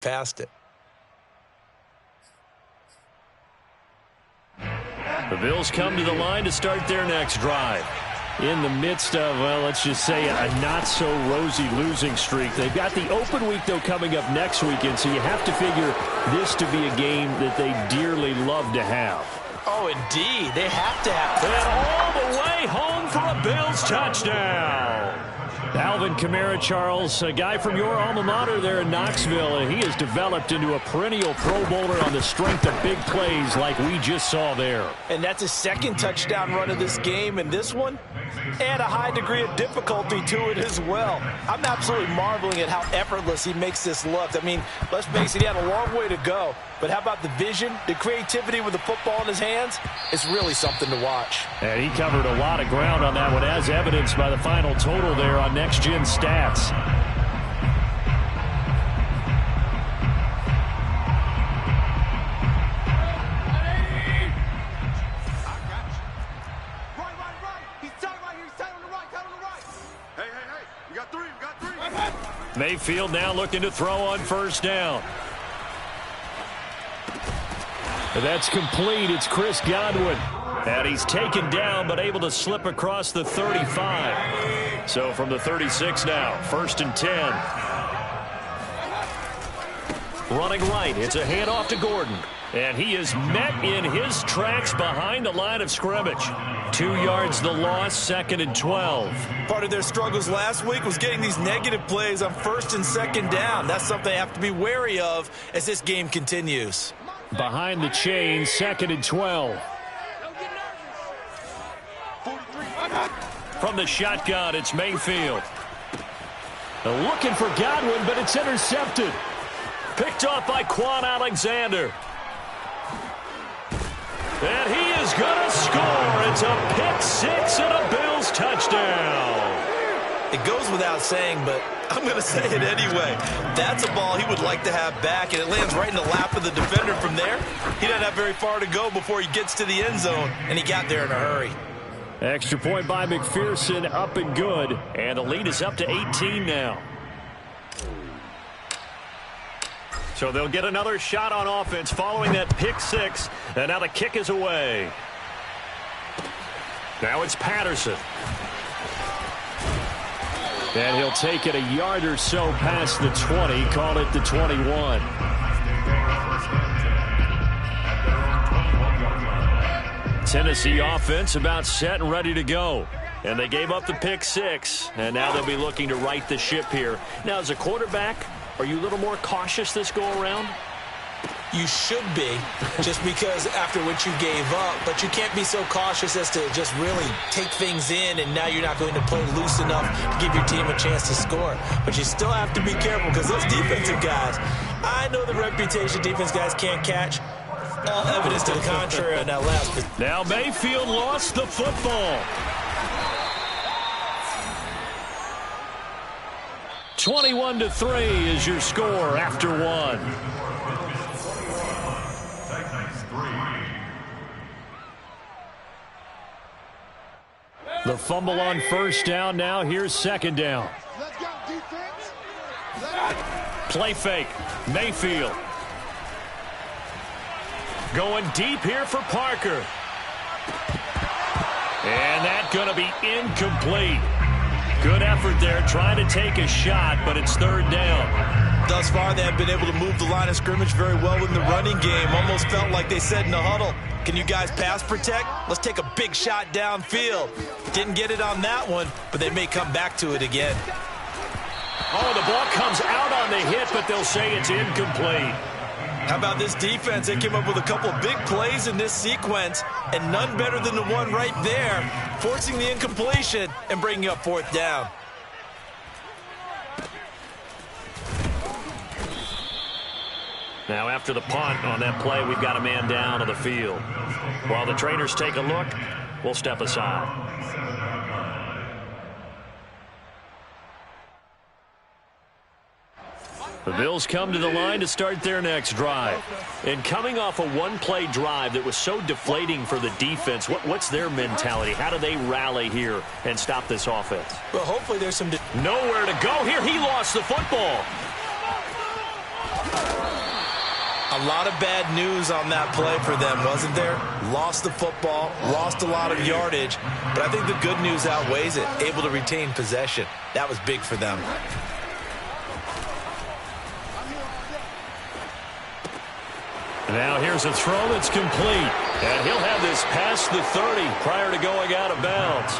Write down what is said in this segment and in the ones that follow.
past it. The Bills come to the line to start their next drive. In the midst of, well, let's just say a not-so-rosy losing streak. They've got the open week, though, coming up next weekend, so you have to figure this to be a game that they dearly love to have. Oh, indeed. They have to have. And all the way home for a Bills touchdown. Alvin Kamara, Charles, a guy from your alma mater there in Knoxville. He has developed into a perennial Pro Bowler on the strength of big plays like we just saw there. And that's his second touchdown run of this game, and this one, add a high degree of difficulty to it as well. I'm absolutely marveling at how effortless he makes this look. I mean, let's face it, he had a long way to go. But how about the vision, the creativity with the football in his hands? It's really something to watch. And he covered a lot of ground on that one, as evidenced by the final total there on Next Gen Stats. Mayfield now looking to throw on first down. That's complete. It's Chris Godwin. And he's taken down but able to slip across the 35. So from the 36 now, 1st and 10. Running right. It's a handoff to Gordon. And he is met in his tracks behind the line of scrimmage. 2 yards the loss, 2nd and 12. Part of their struggles last week was getting these negative plays on 1st and 2nd down. That's something they have to be wary of as this game continues. Behind the chain, 2nd and 12. From the shotgun, it's Mayfield. Looking for Godwin, but it's intercepted. Picked off by Quan Alexander. And he is going to score. It's a pick six and a Bills touchdown. It goes without saying, but I'm going to say it anyway. That's a ball he would like to have back, and it lands right in the lap of the defender from there. He doesn't have very far to go before he gets to the end zone, and he got there in a hurry. Extra point by McPherson, up and good. And the lead is up to 18 now. So they'll get another shot on offense following that pick six. And now the kick is away. Now it's Patterson. And he'll take it a yard or so past the 20. Call it the 21. Tennessee offense about set and ready to go. And they gave up the pick six. And now they'll be looking to right the ship here. Now, as a quarterback, are you a little more cautious this go around? You should be, just because after what you gave up. But you can't be so cautious as to just really take things in, and now you're not going to play loose enough to give your team a chance to score. But you still have to be careful, because those defensive guys, I know the reputation defense guys can't catch. All evidence to the contrary on that last. Now Mayfield lost the football. 21-3 is your score after one. The fumble on first down. Now here's second down. Play fake. Mayfield. Going deep here for Parker. And that's going to be incomplete. Good effort there, trying to take a shot, but it's third down. Thus far, they have been able to move the line of scrimmage very well in the running game. Almost felt like they said in the huddle, can you guys pass protect? Let's take a big shot downfield. Didn't get it on that one, but they may come back to it again. Oh, the ball comes out on the hit, but they'll say it's incomplete. How about this defense? They came up with a couple big plays in this sequence, and none better than the one right there, forcing the incompletion and bringing up fourth down. Now after the punt on that play, we've got a man down on the field. While the trainers take a look, we'll step aside. The Bills come to the line to start their next drive. And coming off a one-play drive that was so deflating for the defense, what's their mentality? How do they rally here and stop this offense? Well, hopefully there's some... Nowhere to go here. He lost the football. A lot of bad news on that play for them, wasn't there? Lost the football, lost a lot of yardage, but I think the good news outweighs it. Able to retain possession. That was big for them. Now here's a throw that's complete. And he'll have this past the 30 prior to going out of bounds.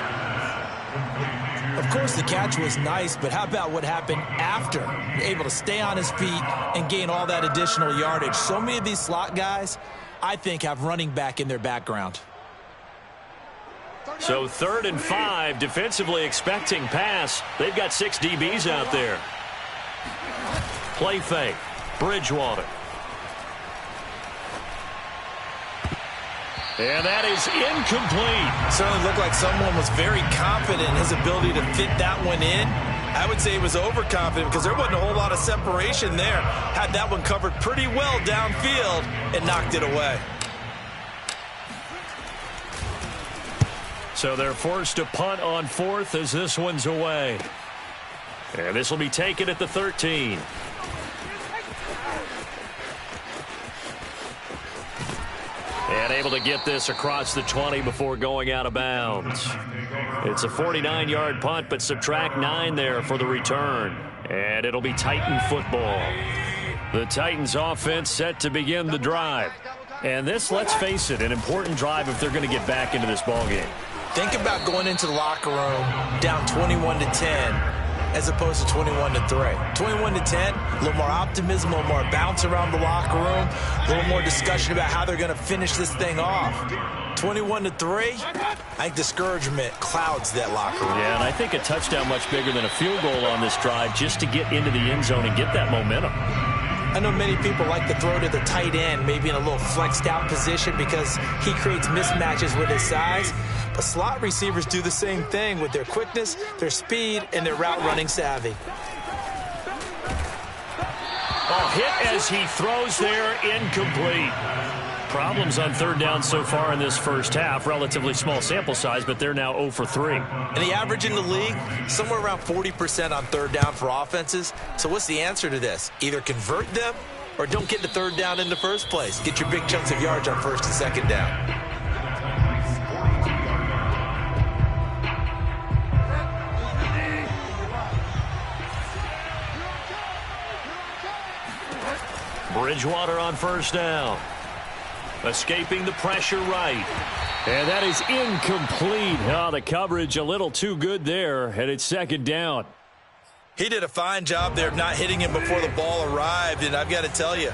Of course, the catch was nice, but how about what happened after? Able to stay on his feet and gain all that additional yardage. So many of these slot guys, I think, have running back in their background. So 3rd and 5, defensively expecting pass. They've got 6 DBs out there. Play fake. Bridgewater. And that is incomplete. Certainly looked like someone was very confident in his ability to fit that one in. I would say he was overconfident because there wasn't a whole lot of separation there. Had that one covered pretty well downfield and knocked it away. So they're forced to punt on 4th as this one's away. And this will be taken at the 13. And able to get this across the 20 before going out of bounds. It's a 49-yard punt, but subtract 9 there for the return. And it'll be Titan football. The Titans offense set to begin the drive. And this, let's face it, an important drive if they're going to get back into this ballgame. Think about going into the locker room down 21-10 as opposed to 21-3. 21-10, a little more optimism, a little more bounce around the locker room, a little more discussion about how they're going to finish this thing off. 21-3, I think discouragement clouds that locker room. Yeah, and I think a touchdown much bigger than a field goal on this drive just to get into the end zone and get that momentum. I know many people like to throw to the tight end, maybe in a little flexed out position because he creates mismatches with his size. But slot receivers do the same thing with their quickness, their speed, and their route running savvy. A hit as he throws there, incomplete. Problems on 3rd down so far in this first half. Relatively small sample size, but they're now 0 for 3. And the average in the league, somewhere around 40% on 3rd down for offenses. So what's the answer to this? Either convert them or don't get the 3rd down in the first place. Get your big chunks of yards on 1st and 2nd down. Bridgewater on 1st down. Escaping the pressure right. And that is incomplete. Oh, the coverage a little too good there, and it's 2nd down. He did a fine job there of not hitting him before the ball arrived, and I've got to tell you,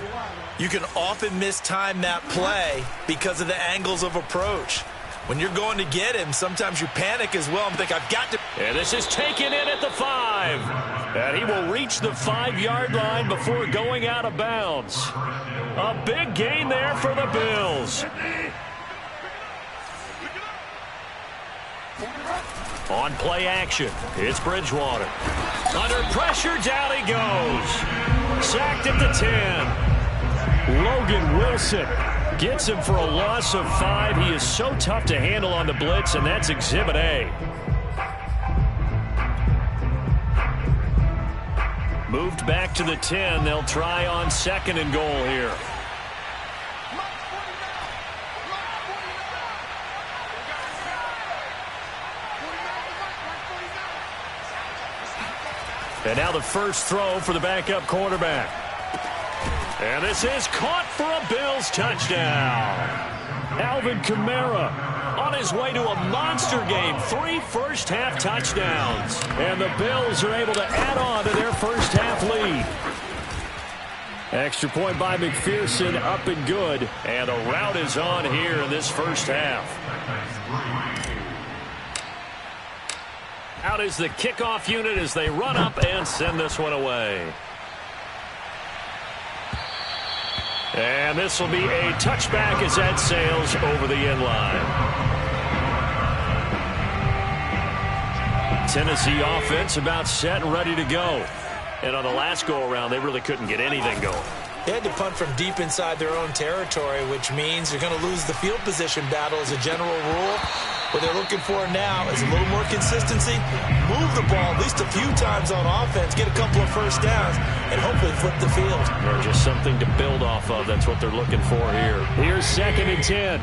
you can often mistime that play because of the angles of approach. When you're going to get him, sometimes you panic as well and think, I've got to... And this is taken in at the 5. And he will reach the 5-yard line before going out of bounds. A big gain there for the Bills. On play action, it's Bridgewater. Under pressure, down he goes. Sacked at the 10. Logan Wilson gets him for a loss of 5. He is so tough to handle on the blitz, and that's Exhibit A. Moved back to the 10. They'll try on 2nd and goal here. And now the first throw for the backup quarterback. And this is caught for a Bills touchdown. Alvin Kamara on his way to a monster game. 3 first-half touchdowns. And the Bills are able to add on to their first-half lead. Extra point by McPherson, up and good. And a rout is on here in this first half. Out is the kickoff unit as they run up and send this one away. And this will be a touchback as that sails over the end line. Tennessee offense about set and ready to go. And on the last go-around, they really couldn't get anything going. They had to punt from deep inside their own territory, which means you're going to lose the field position battle as a general rule. What they're looking for now is a little more consistency, move the ball at least a few times on offense, get a couple of first downs, and hopefully flip the field. Or just something to build off of. That's what they're looking for here. Here's 2nd and 10.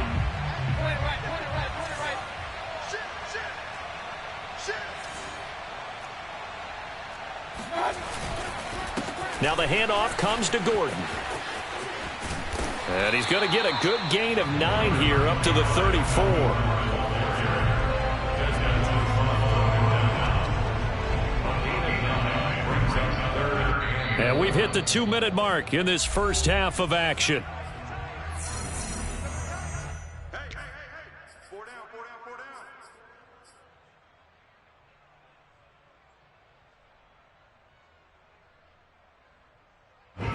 Now the handoff comes to Gordon. And he's going to get a good gain of 9 here up to the 34. And we've hit the 2-minute mark in this first half of action.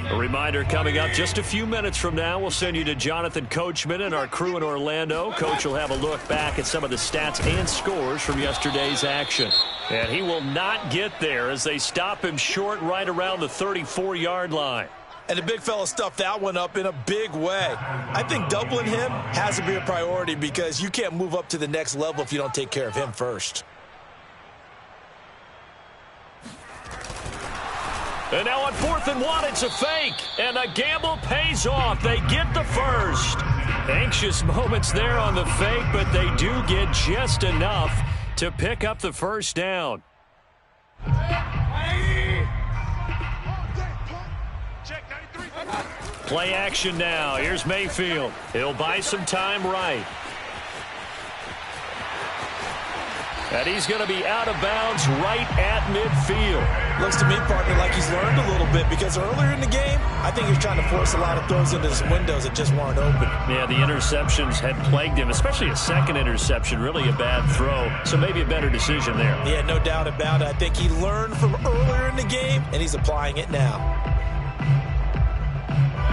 A reminder coming up just a few minutes from now, we'll send you to Jonathan Coachman and our crew in Orlando. Coach will have a look back at some of the stats and scores from yesterday's action. And he will not get there as they stop him short right around the 34-yard line. And the big fella stuffed that one up in a big way. I think doubling him has to be a priority because you can't move up to the next level if you don't take care of him first. And now on 4th and 1, it's a fake. And the gamble pays off. They get the first. Anxious moments there on the fake, but they do get just enough to pick up the first down. Play action now. Here's Mayfield. He'll buy some time right. And he's going to be out of bounds right at midfield. Looks to me, partner, like he's learned a little bit because earlier in the game, I think he was trying to force a lot of throws into some windows that just weren't open. Yeah, the interceptions had plagued him, especially a second interception, really a bad throw. So maybe a better decision there. Yeah, no doubt about it. I think he learned from earlier in the game, and he's applying it now.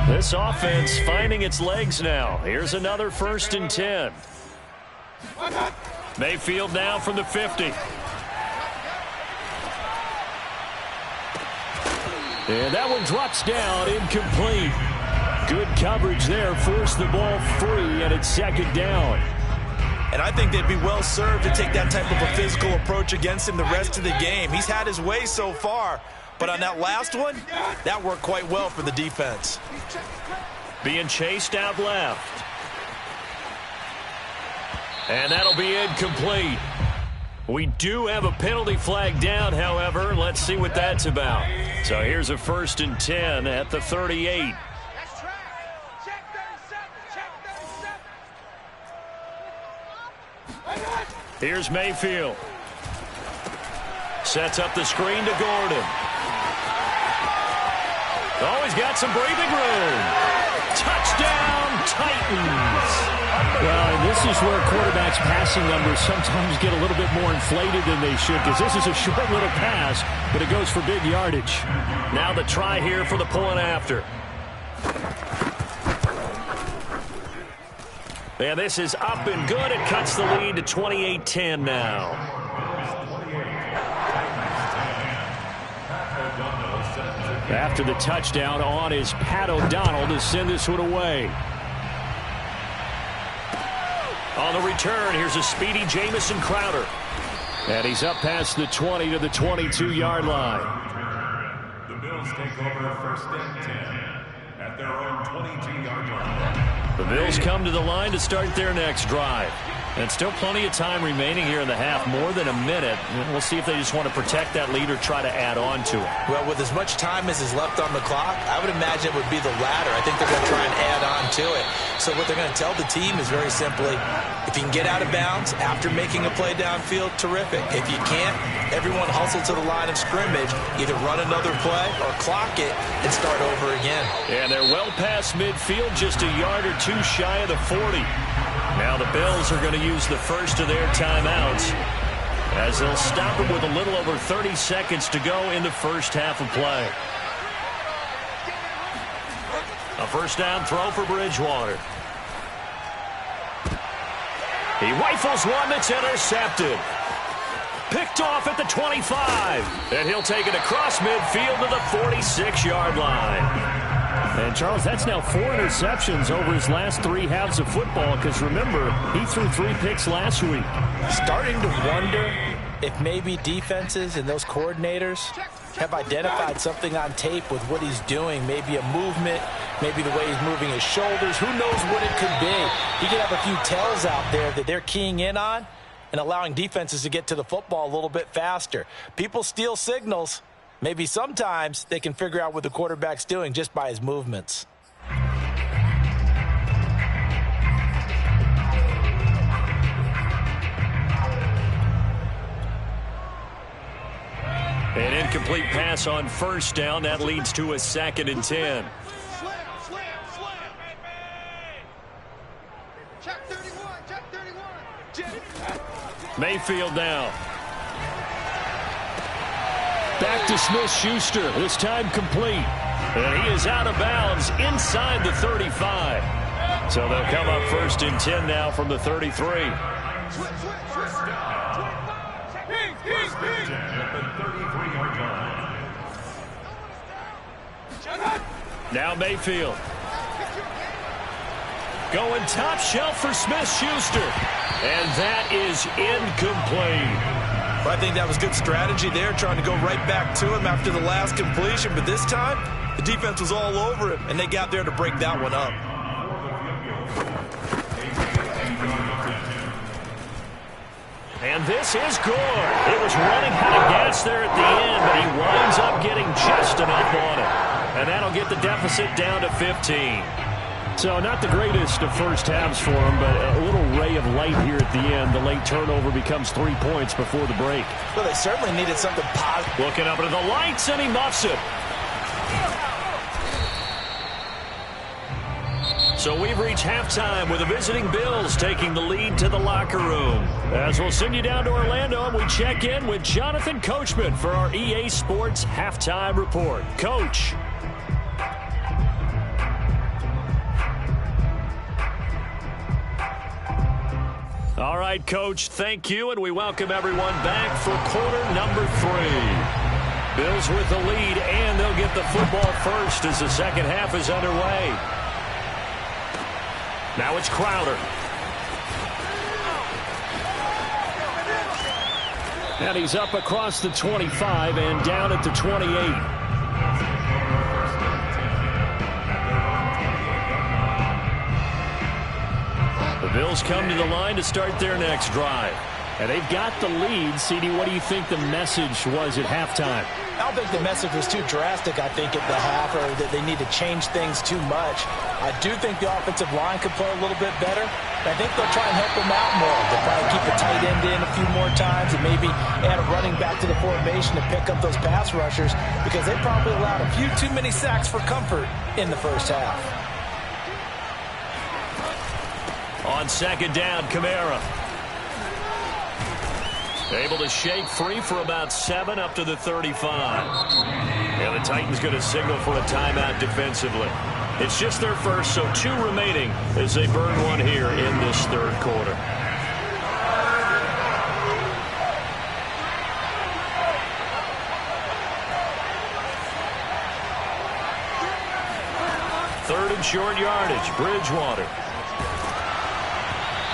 This offense finding its legs now. Here's another 1st and 10. Mayfield now from the 50. And that one drops down, incomplete. Good coverage there, forced the ball free, and it's 2nd down. And I think they'd be well served to take that type of a physical approach against him the rest of the game. He's had his way so far, but on that last one, that worked quite well for the defense. Being chased out left. And that'll be incomplete. We do have a penalty flag down, however. Let's see what that's about. So here's a 1st and 10 at the 38. Here's Mayfield. Sets up the screen to Gordon. Oh, he's got some breathing room. Touchdown, Titans. Well, and this is where quarterbacks' passing numbers sometimes get a little bit more inflated than they should because this is a short little pass, but it goes for big yardage. Now the try here for the point after. And this is up and good. It cuts the lead to 28-10 now. After the touchdown on is Pat O'Donnell to send this one away. On the return, here's a speedy Jamison Crowder. And he's up past the 20 to the 22-yard line. The Bills take over 1st and 10 at their own 22-yard line. The Bills come to the line to start their next drive. And still plenty of time remaining here in the half, more than a minute. We'll see if they just want to protect that lead or try to add on to it. Well, with as much time as is left on the clock, I would imagine it would be the latter. I think they're going to try and add on to it. So what they're going to tell the team is very simply, if you can get out of bounds after making a play downfield, terrific. If you can't, everyone hustle to the line of scrimmage, either run another play or clock it and start over again. And they're well past midfield, just a yard or two shy of the 40. Now the Bills are going to use the first of their timeouts as they'll stop it with a little over 30 seconds to go in the first half of play. A first down throw for Bridgewater. He rifles one that's intercepted. Picked off at the 25. And he'll take it across midfield to the 46-yard line. And, Charles, that's now 4 interceptions over his last 3 halves of football because, remember, he threw 3 picks last week. Starting to wonder if maybe defenses and those coordinators have identified something on tape with what he's doing. Maybe a movement, maybe the way he's moving his shoulders. Who knows what it could be? He could have a few tells out there that they're keying in on and allowing defenses to get to the football a little bit faster. People steal signals. Maybe sometimes they can figure out what the quarterback's doing just by his movements. An incomplete pass on first down. That leads to a 2nd and 10. Mayfield now. Back to Smith-Schuster, this time complete. And he is out of bounds inside the 35. So they'll come up 1st and 10 now from the 33. Now Mayfield. Going top shelf for Smith-Schuster. And that is incomplete. I think that was good strategy there, trying to go right back to him after the last completion. But this time, the defense was all over him, and they got there to break that one up. And this is good. It was running out of gas there at the end, but he winds up getting just enough on it. And that'll get the deficit down to 15. So not the greatest of first halves for him, but a little ray of light here at the end. The late turnover becomes 3 points before the break. Well, they certainly needed something positive. Looking up into the lights, and he muffs it. So we've reached halftime with the visiting Bills taking the lead to the locker room. As we'll send you down to Orlando, and we check in with Jonathan Coachman for our EA Sports Halftime Report. Coach. All right, Coach, thank you, and we welcome everyone back for quarter number 3. Bills with the lead, and they'll get the football first as the second half is underway. Now it's Crowder. And he's up across the 25 and down at the 28. The Bills come to the line to start their next drive. And they've got the lead. CD, what do you think the message was at halftime? I don't think the message was too drastic, I think, at the half, or that they need to change things too much. I do think the offensive line could play a little bit better. I think they'll try and help them out more. They'll probably keep the tight end in a few more times and maybe add a running back to the formation to pick up those pass rushers, because they probably allowed a few too many sacks for comfort in the first half. On second down, Kamara. Able to shake free for about 7 up to the 35. And the Titans going to signal for a timeout defensively. It's just their first, so 2 remaining as they burn one here in this third quarter. Third and short yardage, Bridgewater.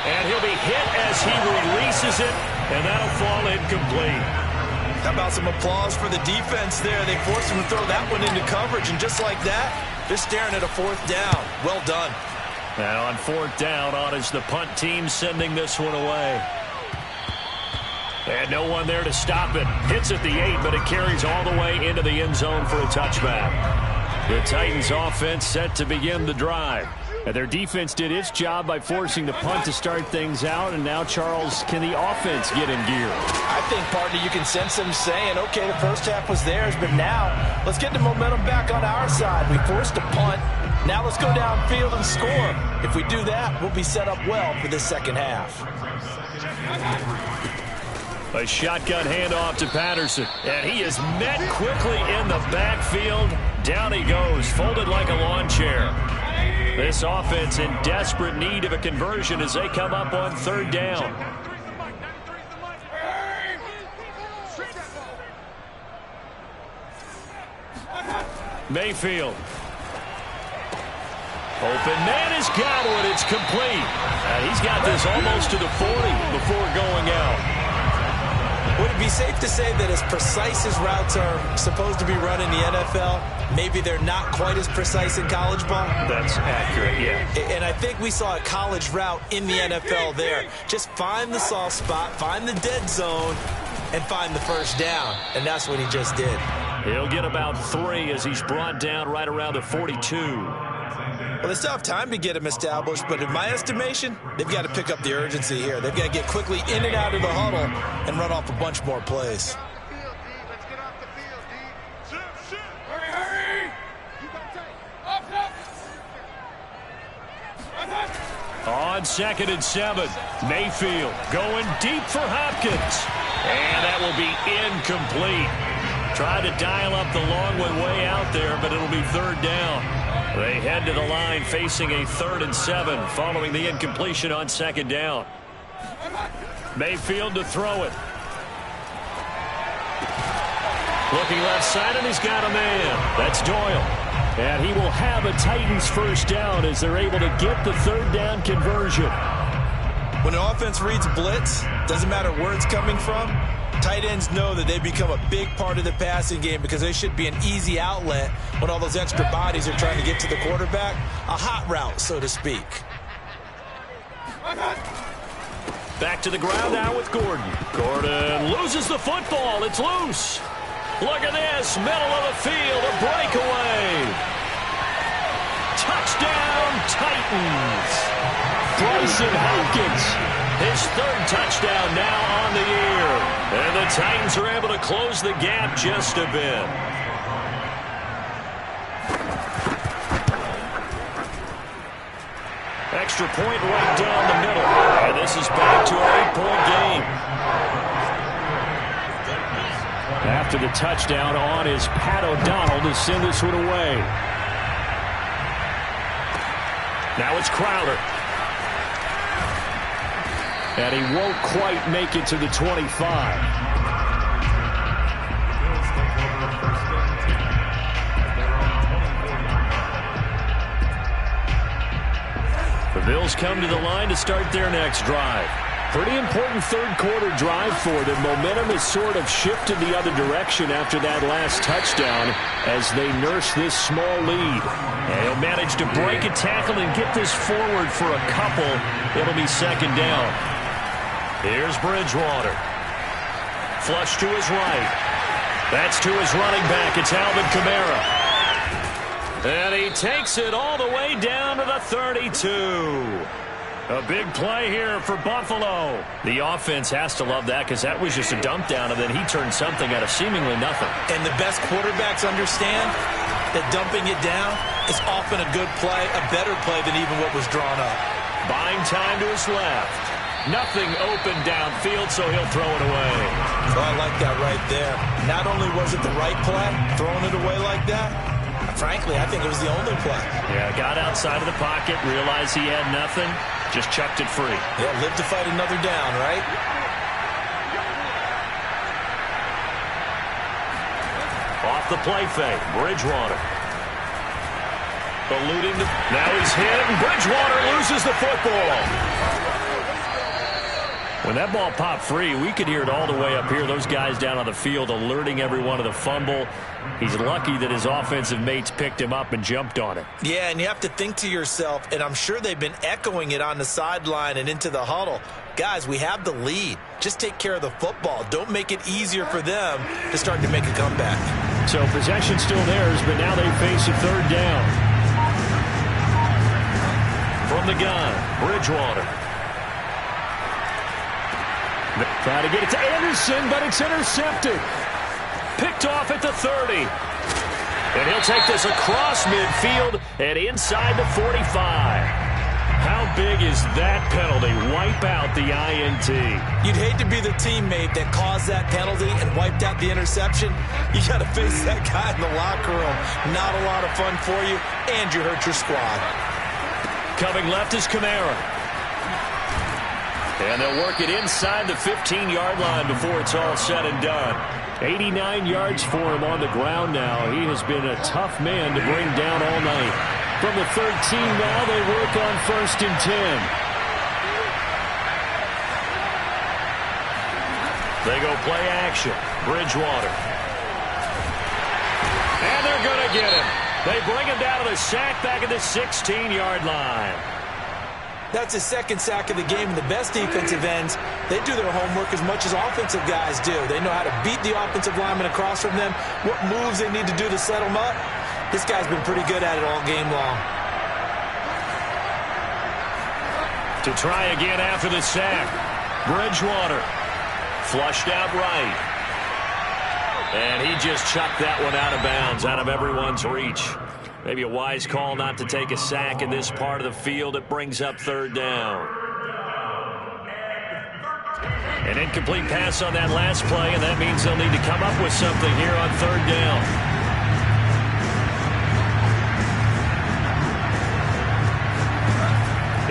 And he'll be hit as he releases it, and that'll fall incomplete. How about some applause for the defense there? They forced him to throw that one into coverage, and just like that, they're staring at a 4th down. Well done. Now on 4th down, on is the punt team sending this one away. And no one there to stop it. Hits at the 8, but it carries all the way into the end zone for a touchback. The Titans offense set to begin the drive. And their defense did its job by forcing the punt to start things out. And now, Charles, can the offense get in gear? I think, partner, you can sense them saying, okay, the first half was theirs, but now let's get the momentum back on our side. We forced a punt. Now let's go downfield and score. If we do that, we'll be set up well for this second half. A shotgun handoff to Patterson. And he is met quickly in the backfield. Down he goes, folded like a lawn chair. This offense in desperate need of a conversion as they come up on 3rd down. Mayfield. Open man has got one. It's complete. He's got this almost to the 40 before going out. Would it be safe to say that as precise as routes are supposed to be run in the NFL, maybe they're not quite as precise in college ball? That's accurate, yeah. And I think we saw a college route in the NFL there. Just find the soft spot, find the dead zone, and find the first down. And that's what he just did. He'll get about 3 as he's brought down right around the 42. Well, they still have time to get him established, but in my estimation, they've got to pick up the urgency here. They've got to get quickly in and out of the huddle and run off a bunch more plays. On 2nd and 7, Mayfield going deep for Hopkins. And that will be incomplete. Tried to dial up the long way out there, but it'll be 3rd down. They head to the line facing a 3rd and 7 following the incompletion on 2nd down. Mayfield to throw it. Looking left side, and he's got a man. That's Doyle. And he will have a Titans first down as they're able to get the 3rd down conversion. When an offense reads blitz, doesn't matter where it's coming from, tight ends know that they become a big part of the passing game because they should be an easy outlet when all those extra bodies are trying to get to the quarterback. A hot route, so to speak. Back to the ground now with Gordon. Gordon loses the football. It's loose. Look at this. Middle of the field. A breakaway. Touchdown, Titans. Bryson Hopkins. His 3rd touchdown now on the year. And the Titans are able to close the gap just a bit. Extra point right down the middle. And this is back to an 8-point game. After the touchdown on is Pat O'Donnell to send this one away. Now it's Crowder. And he won't quite make it to the 25. The Bills come to the line to start their next drive. Pretty important 3rd quarter drive for them. Momentum has sort of shifted the other direction after that last touchdown as they nurse this small lead. And he'll manage to break a tackle and get this forward for a couple. It'll be 2nd down. Here's Bridgewater. Flush to his right. That's to his running back. It's Alvin Kamara. And he takes it all the way down to the 32. A big play here for Buffalo. The offense has to love that because that was just a dump down, and then he turned something out of seemingly nothing. And the best quarterbacks understand that dumping it down is often a good play, a better play than even what was drawn up. Buying time to his left. Nothing open downfield, so he'll throw it away. So I like that right there. Not only was it the right play, throwing it away like that, frankly, I think it was the only play. Yeah, got outside of the pocket, realized he had nothing, just chucked it free. Yeah, live to fight another down, right? Off the play fake, Bridgewater. Eluding the... Now he's hit, and Bridgewater loses the football. When that ball popped free, we could hear it all the way up here. Those guys down on the field alerting everyone of the fumble. He's lucky that his offensive mates picked him up and jumped on it. Yeah, and you have to think to yourself, and I'm sure they've been echoing it on the sideline and into the huddle. Guys, we have the lead. Just take care of the football. Don't make it easier for them to start to make a comeback. So possession still theirs, but now they face a 3rd down. From the gun, Bridgewater. Trying to get it to Anderson, but it's intercepted. Picked off at the 30. And he'll take this across midfield and inside the 45. How big is that penalty? Wipe out the INT. You'd hate to be the teammate that caused that penalty and wiped out the interception. You got to face that guy in the locker room. Not a lot of fun for you, and you hurt your squad. Coming left is Kamara. And they'll work it inside the 15-yard line before it's all said and done. 89 yards for him on the ground now. He has been a tough man to bring down all night. From the 13 now, they work on 1st and 10. They go play action. Bridgewater. And they're going to get him. They bring him down to the sack back at the 16-yard line. That's his second sack of the game, and the best defensive ends, they do their homework as much as offensive guys do. They know how to beat the offensive lineman across from them, what moves they need to do to set them up. This guy's been pretty good at it all game long. To try again after the sack. Bridgewater. Flushed out right. And he just chucked that one out of bounds, out of everyone's reach. Maybe a wise call not to take a sack in this part of the field. It brings up 3rd down. An incomplete pass on that last play, and that means they'll need to come up with something here on 3rd down.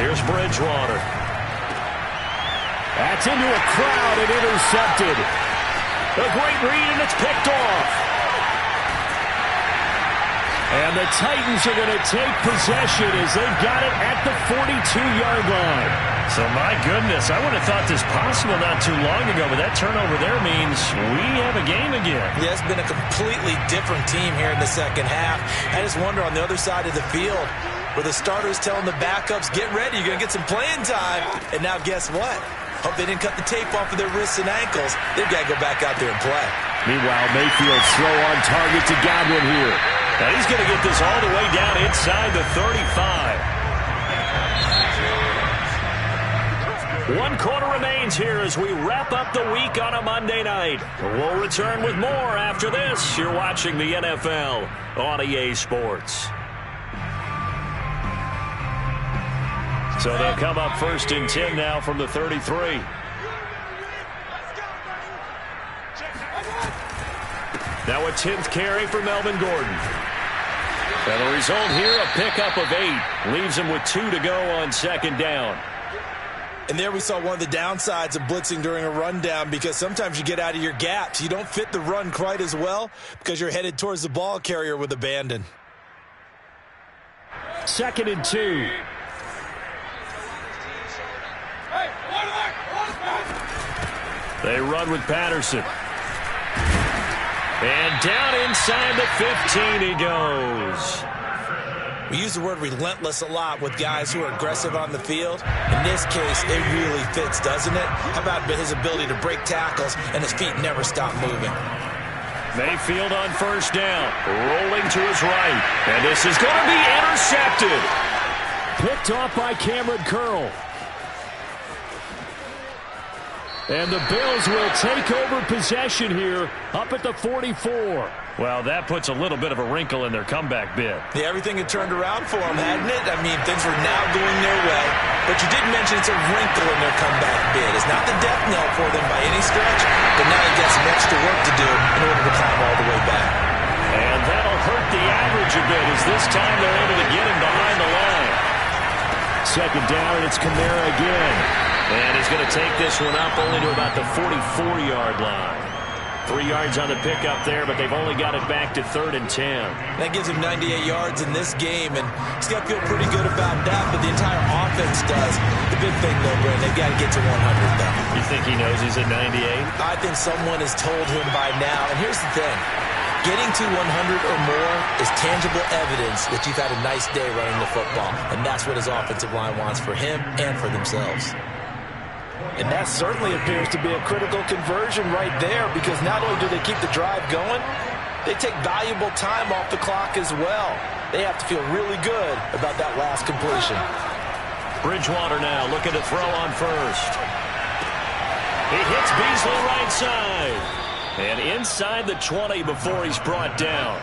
Here's Bridgewater. That's into a crowd and intercepted. A great read, and it's picked off. And the Titans are going to take possession as they've got it at the 42-yard line. So, my goodness, I would have thought this possible not too long ago, but that turnover there means we have a game again. Yeah, it's been a completely different team here in the second half. I just wonder on the other side of the field where the starters telling the backups, get ready, you're going to get some playing time. And now guess what? Hope they didn't cut the tape off of their wrists and ankles. They've got to go back out there and play. Meanwhile, Mayfield's throw on target to Godwin here. Now he's going to get this all the way down inside the 35. 1 quarter remains here as we wrap up the week on a Monday night. We'll return with more after this. You're watching the NFL on EA Sports. So they'll come up 1st and 10 now from the 33. Now a 10th carry for Melvin Gordon. And the result here, a pickup of 8. Leaves him with 2 to go on 2nd down. And there we saw one of the downsides of blitzing during a rundown, because sometimes you get out of your gaps. You don't fit the run quite as well because you're headed towards the ball carrier with abandon. 2nd and 2. They run with Patterson. And down inside the 15 he goes. We use the word relentless a lot with guys who are aggressive on the field. In this case, it really fits, doesn't it? How about his ability to break tackles and his feet never stop moving? Mayfield on 1st down. Rolling to his right. And this is going to be intercepted. Picked off by Cameron Curl. And the Bills will take over possession here up at the 44. Well, that puts a little bit of a wrinkle in their comeback bid. Yeah, everything had turned around for them, hadn't it? I mean, things were now going their way. But you did mention it's a wrinkle in their comeback bid. It's not the death knell for them by any stretch, but now you've got some extra work to do in order to climb all the way back. And that'll hurt the average a bit as this time they're able to get him behind the line. 2nd down, and it's Kamara again. And he's going to take this one up only to about the 44-yard line. 3 yards on the pickup there, but they've only got it back to 3rd and 10. That gives him 98 yards in this game, and he's got to feel pretty good about that, but the entire offense does. The big thing, though, Brent, they've got to get to 100, though. You think he knows he's at 98? I think someone has told him by now, and here's the thing. Getting to 100 or more is tangible evidence that you've had a nice day running the football, and that's what his offensive line wants for him and for themselves. And that certainly appears to be a critical conversion right there, because not only do they keep the drive going, they take valuable time off the clock as well. They have to feel really good about that last completion. Bridgewater now looking to throw on 1st. He hits Beasley right side. And inside the 20 before he's brought down.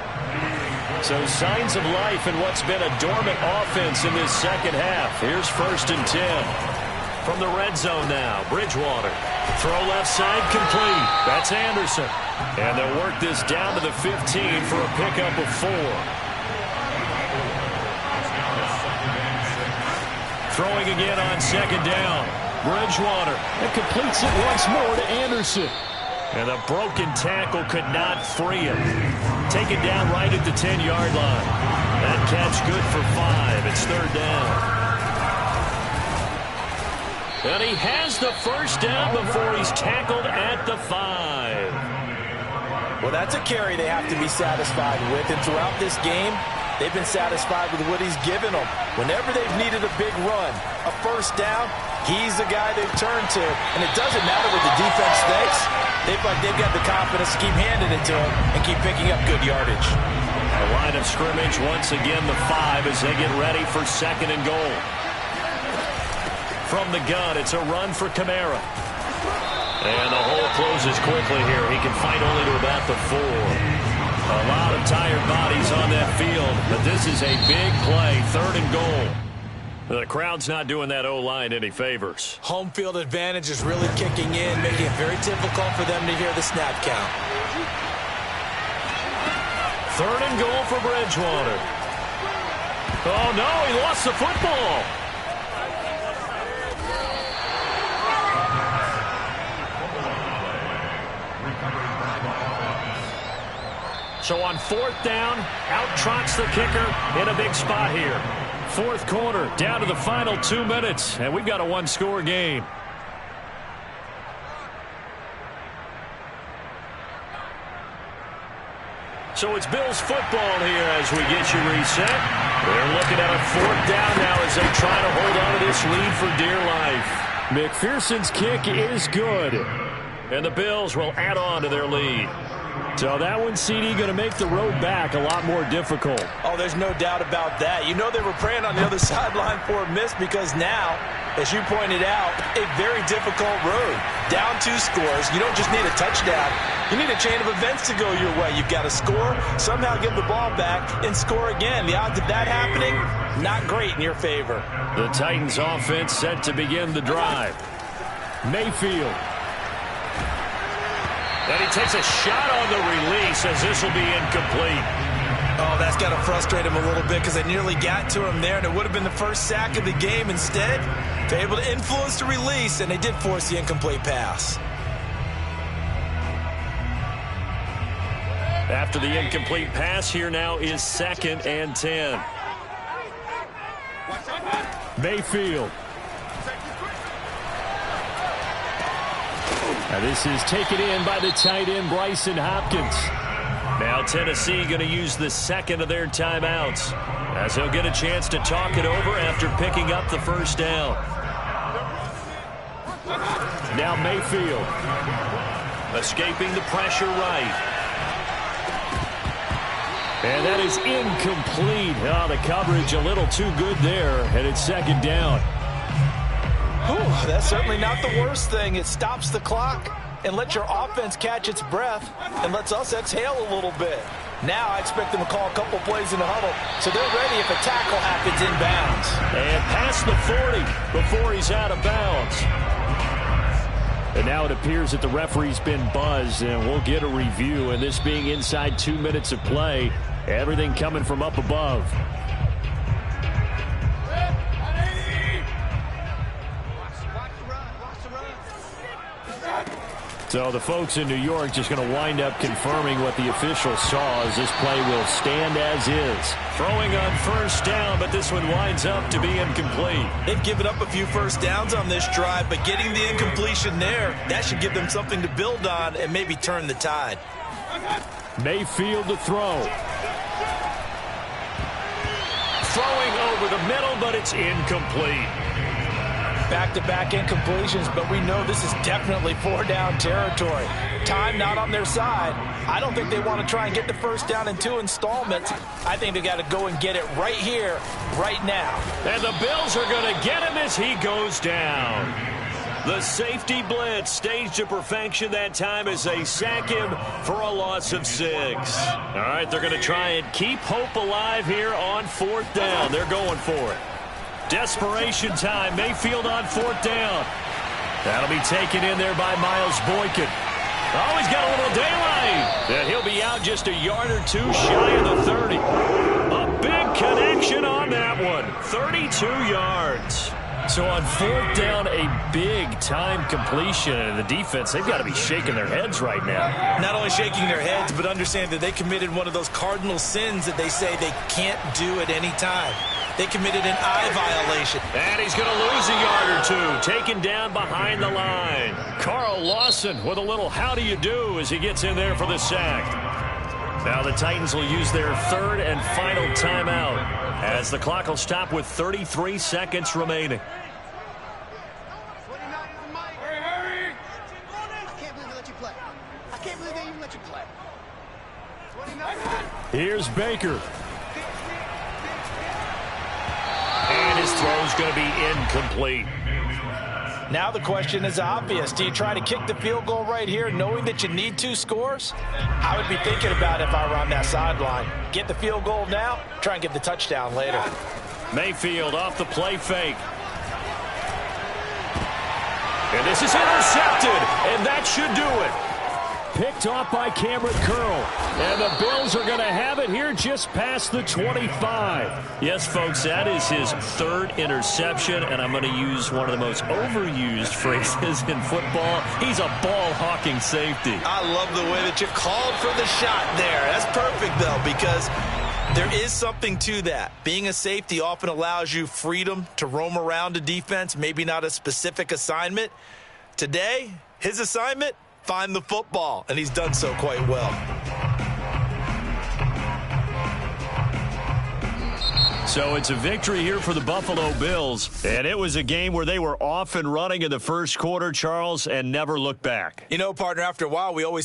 So signs of life in what's been a dormant offense in this second half. Here's 1st and 10. From the red zone now, Bridgewater. Throw left side complete. That's Anderson. And they'll work this down to the 15 for a pickup of 4. Throwing again on 2nd down. Bridgewater. And completes it once more to Anderson. And a broken tackle could not free him. Taken down right at the 10-yard line. That catch good for 5. It's third down. And he has the first down before he's tackled at the 5. Well, that's a carry they have to be satisfied with. And throughout this game, they've been satisfied with what he's given them. Whenever they've needed a big run, a first down, he's the guy they've turned to. And it doesn't matter what the defense thinks. They've got the confidence to keep handing it to him and keep picking up good yardage. The line of scrimmage, once again, the 5 as they get ready for second and goal. From the gun, it's a run for Kamara. And the hole closes quickly here. He can fight only to about the 4. A lot of tired bodies on that field, but this is a big play, third and goal. The crowd's not doing that O-line any favors. Home field advantage is really kicking in, making it very difficult for them to hear the snap count. Third and goal for Bridgewater. Oh, no, he lost the football. So on fourth down, out trots the kicker in a big spot here. Fourth quarter, down to the final 2 minutes, and we've got a one-score game. So it's Bills football here as we get you reset. They're looking at a fourth down now as they try to hold on to this lead for dear life. McPherson's kick is good. And the Bills will add on to their lead. So that one, CD, going to make the road back a lot more difficult. Oh, there's no doubt about that. You know they were praying on the other sideline for a miss because now, as you pointed out, a very difficult road. Down 2 scores. You don't just need a touchdown. You need a chain of events to go your way. You've got to score, somehow give the ball back, and score again. The odds of that happening, not great in your favor. The Titans offense set to begin the drive. Mayfield. And he takes a shot on the release as this will be incomplete. Oh, that's got to frustrate him a little bit because they nearly got to him there, and it would have been the first sack of the game. Instead, they're able to influence the release, and they did force the incomplete pass. After the incomplete pass, here now is 2nd and 10. Mayfield. Now this is taken in by the tight end, Bryson Hopkins. Now Tennessee going to use the second of their timeouts as they'll get a chance to talk it over after picking up the first down. Now Mayfield. Escaping the pressure right. And that is incomplete. Oh, the coverage a little too good there, and it's second down. Whew, that's certainly not the worst thing. It stops the clock and lets your offense catch its breath and lets us exhale a little bit. Now I expect them to call a couple plays in the huddle, so they're ready if a tackle happens inbounds. And past the 40 before he's out of bounds. And now it appears that the referee's been buzzed, and we'll get a review. And this being inside 2 minutes of play, everything coming from up above. So the folks in New York just going to wind up confirming what the official saw as this play will stand as is. Throwing on first down, but this one winds up to be incomplete. They've given up a few first downs on this drive, but getting the incompletion there, that should give them something to build on and maybe turn the tide. Mayfield to throw. Throwing over the middle, but it's incomplete. Back-to-back incompletions, but we know this is definitely 4-down territory. Time not on their side. I don't think they want to try and get the first down in 2 installments. I think they got to go and get it right here, right now. And the Bills are going to get him as he goes down. The safety blitz staged to perfection that time as they sack him for a loss of 6. All right, they're going to try and keep hope alive here on 4th down. They're going for it. Desperation time. Mayfield on 4th down. That'll be taken in there by Miles Boykin. Oh, he's got a little daylight. And he'll be out just a yard or 2 shy of the 30. A big connection on that one. 32 yards. So on fourth down, a big-time completion, and the defense, they've got to be shaking their heads right now. Not only shaking their heads, but understand that they committed one of those cardinal sins that they say they can't do at any time. They committed an eye violation. And he's going to lose a yard or two, taken down behind the line. Carl Lawson with a little how do you do as he gets in there for the sack. Now the Titans will use their third and final timeout as the clock will stop with 33 seconds remaining. Here's Baker. And his throw's going to be incomplete. Now the question is obvious. Do you try to kick the field goal right here knowing that you need 2 scores? I would be thinking about it if I were on that sideline. Get the field goal now, try and get the touchdown later. Mayfield off the play fake. And this is intercepted, and that should do it. Picked off by Cameron Curl. And the Bills are going to have it here just past the 25. Yes, folks, that is his third interception, and I'm going to use one of the most overused phrases in football. He's a ball-hawking safety. I love the way that you called for the shot there. That's perfect, though, because there is something to that. Being a safety often allows you freedom to roam around a defense, maybe not a specific assignment. Today, his assignment, find the football, and he's done so quite well. So it's a victory here for the Buffalo Bills, and it was a game where they were off and running in the first quarter, Charles, and never looked back. You know, partner, after a while, we always